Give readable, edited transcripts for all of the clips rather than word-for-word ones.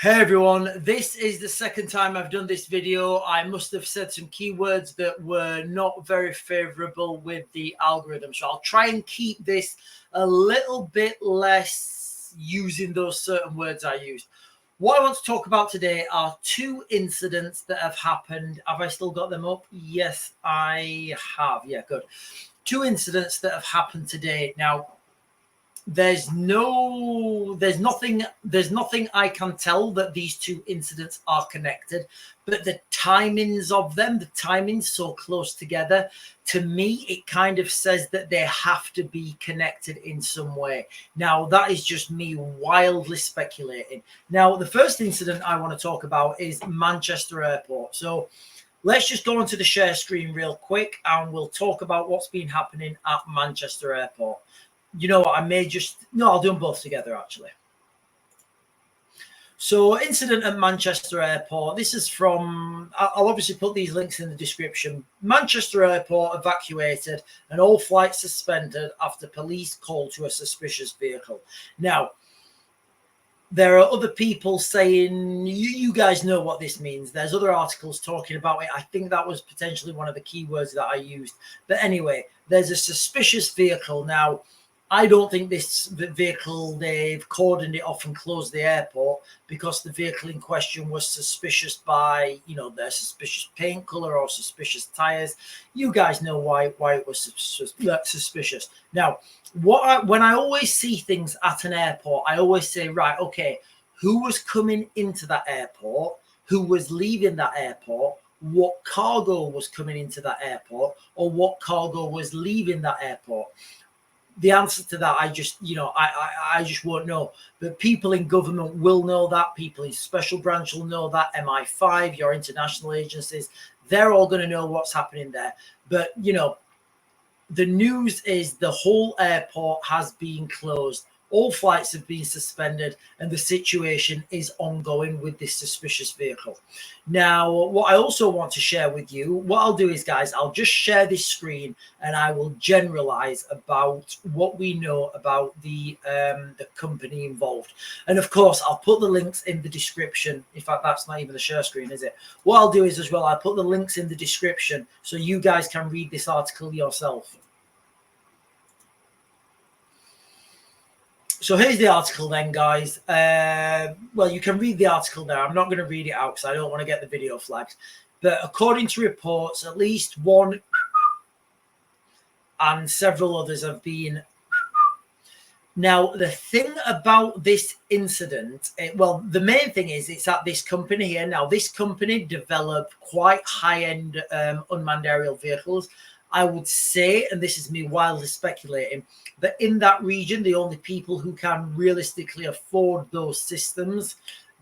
Hey everyone, this is the second time I've done this video. I must have said some keywords that were not very favorable with the algorithm. So I'll try and keep this a little bit less using those certain words I used. What I want to talk about today are two incidents that have happened. Have I still got them up? Yes, I have. Yeah, good. Two incidents that have happened today. Now, there's nothing I can tell that these two incidents are connected, but the timings of them, the timings so close together, to me it kind of says that they have to be connected in some way. Now that is just me wildly speculating. Now the first incident I want to talk about is Manchester Airport. So let's just go onto the share screen real quick and we'll talk about what's been happening at Manchester Airport. You know what, I'll do them both together actually. So incident at Manchester Airport. This is from, I'll obviously put these links in the description. Manchester Airport evacuated and all flights suspended after police called to a suspicious vehicle. Now, there are other people saying, you guys know what this means. There's other articles talking about it. I think that was potentially one of the keywords that I used. But anyway, there's a suspicious vehicle. Now, I don't think this vehicle, they've cordoned it off and closed the airport because the vehicle in question was suspicious by, their suspicious paint color or suspicious tires. You guys know why it was suspicious. Now, when I always see things at an airport, I always say, right, okay, who was coming into that airport? Who was leaving that airport? What cargo was coming into that airport? Or what cargo was leaving that airport? The answer to that, I just won't know. But people in government will know that. People in special branch will know that. MI5, your international agencies, they're all going to know what's happening there. But, the news is the whole airport has been closed. All flights have been suspended and the situation is ongoing with this suspicious vehicle. Now, what I also want to share with you, what I'll do is, guys, I'll just share this screen and I will generalize about what we know about the company involved. And of course, I'll put the links in the description. In fact, that's not even the share screen, is it? What I'll do is as well, I'll put the links in the description so you guys can read this article yourself. So here's the article then, guys. Well, you can read the article there. I'm not going to read it out because I don't want to get the video flagged. But according to reports, at least one and several others have been. Now, the thing about this incident, the main thing is it's at this company here. Now, this company developed quite high-end unmanned aerial vehicles. I would say, and this is me wildly speculating, that in that region, the only people who can realistically afford those systems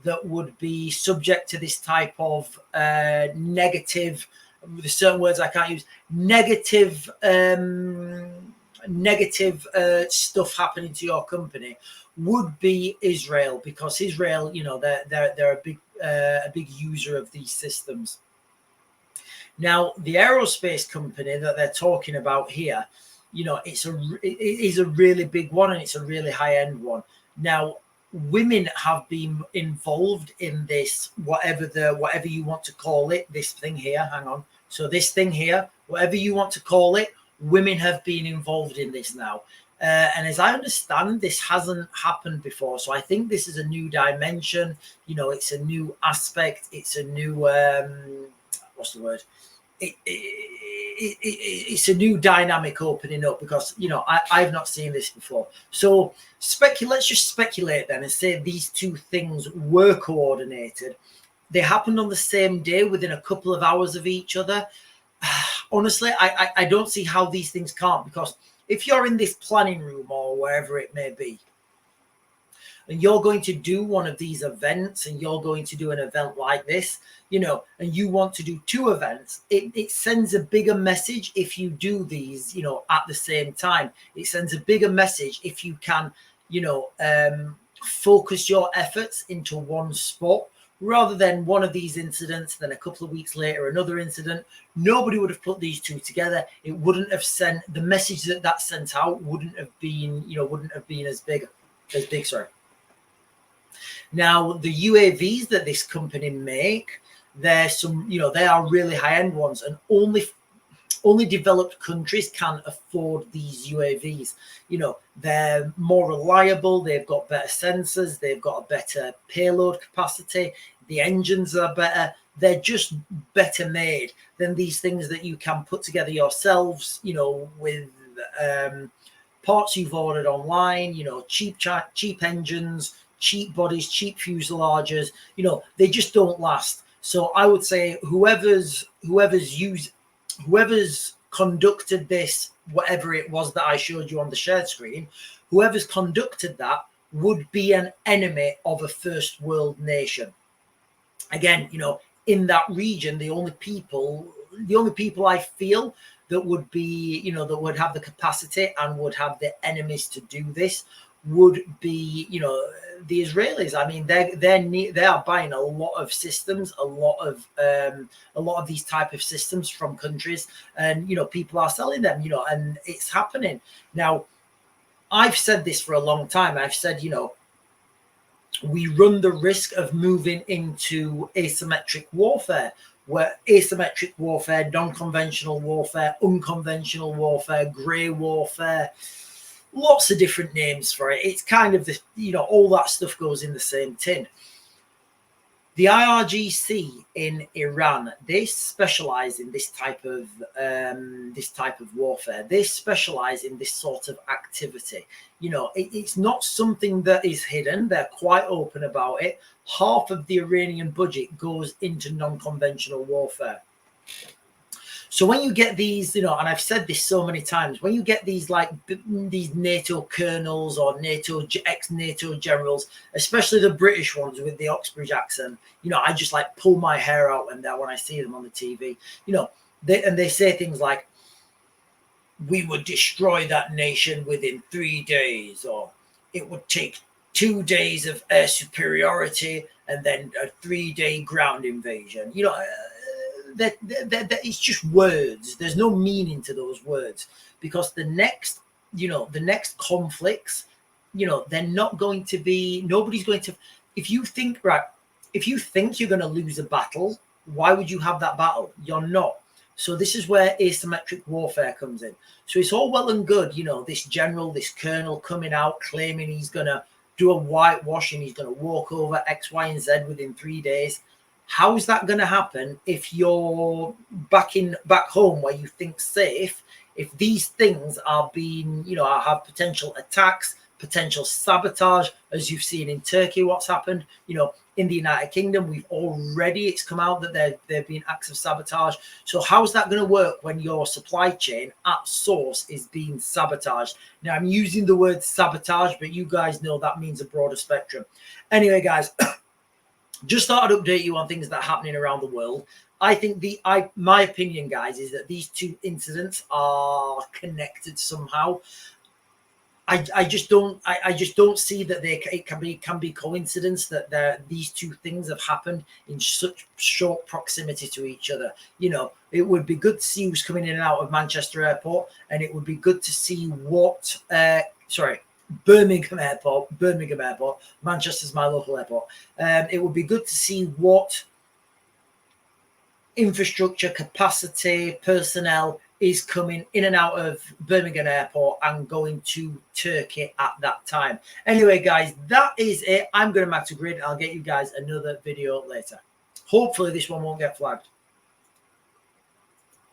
that would be subject to this type of negative, there's certain words I can't use, negative stuff happening to your company would be Israel, because Israel, they're a big user of these systems. Now, the aerospace company that they're talking about here, it is a really big one and it's a really high-end one. Now, women have been involved in this, whatever you want to call it, this thing here, hang on. So this thing here, whatever you want to call it, women have been involved in this now. And as I understand, this hasn't happened before. So I think this is a new dimension. It's a new aspect. It's a new, what's the word? It's a new dynamic opening up because, I've not seen this before. So let's just speculate then and say these two things were coordinated. They happened on the same day within a couple of hours of each other. Honestly, I don't see how these things can't, because if you're in this planning room or wherever it may be, and you're going to do one of these events and you're going to do an event like this, and you want to do two events, it sends a bigger message if you do these, at the same time. It sends a bigger message if you can, focus your efforts into one spot rather than one of these incidents, then a couple of weeks later, another incident. Nobody would have put these two together. It wouldn't have sent the message that sent out wouldn't have been as big. Sorry. Now, the UAVs that this company make, there's some, you know, they are really high-end ones, and only developed countries can afford these UAVs. You know, they're more reliable, they've got better sensors, they've got a better payload capacity, the engines are better, they're just better made than these things that you can put together yourselves, you know, with parts you've ordered online, you know, cheap engines, cheap bodies, cheap fuselages, you know, they just don't last. So I would say whoever's conducted this, whatever it was that I showed you on the shared screen, whoever's conducted that would be an enemy of a first world nation. Again, you know, in that region, the only people I feel that would be, you know, that would have the capacity and would have the enemies to do this would be, you know, the Israelis. I mean, they are buying a lot of systems, a lot of these type of systems from countries, and you know, people are selling them, you know, and it's happening now. I've said this for a long time. I've said, you know, we run the risk of moving into asymmetric warfare, where asymmetric warfare, non-conventional warfare, unconventional warfare, grey warfare, lots of different names for it. It's kind of the, you know, all that stuff goes in the same tin. The IRGC in Iran, they specialize in this type of warfare. They specialize in this sort of activity. You know, it's not something that is hidden. They're quite open about it. Half of the Iranian budget goes into non-conventional warfare. So when you get these, you know, and I've said this so many times, when you get these like these NATO colonels or ex-NATO generals, especially the British ones with the Oxbridge accent, you know, I just like pull my hair out when I see them on the TV, you know, they say things like, we would destroy that nation within 3 days, or it would take 2 days of air superiority and then a 3-day ground invasion. You know, that it's just words. There's no meaning to those words, because the next conflicts, you know, they're not going to be, nobody's going to, if you think you're going to lose a battle, why would you have that battle? You're not. So this is where asymmetric warfare comes in. So it's all well and good, you know, this general, this colonel coming out claiming he's going to do a whitewash and he's going to walk over X, Y, and Z within 3 days. How is that going to happen if you're back home where you think safe? If these things are being, you know, have potential attacks, potential sabotage, as you've seen in Turkey, what's happened, you know, in the United Kingdom, it's come out that there have been acts of sabotage. So how's that going to work when your supply chain at source is being sabotaged? Now, I'm using the word sabotage, but you guys know that means a broader spectrum. Anyway, guys, just thought I'd update you on things that are happening around the world. I think my opinion, guys, is that these two incidents are connected somehow. I just don't see that it can be coincidence that these two things have happened in such short proximity to each other. You know, it would be good to see who's coming in and out of Manchester Airport, and it would be good to see what Birmingham Airport. Manchester's my local airport. It would be good to see what infrastructure, capacity, personnel is coming in and out of Birmingham Airport and going to Turkey at that time. Anyway, guys, that is it. I'm going to Max Grid. I'll get you guys another video later. Hopefully this one won't get flagged.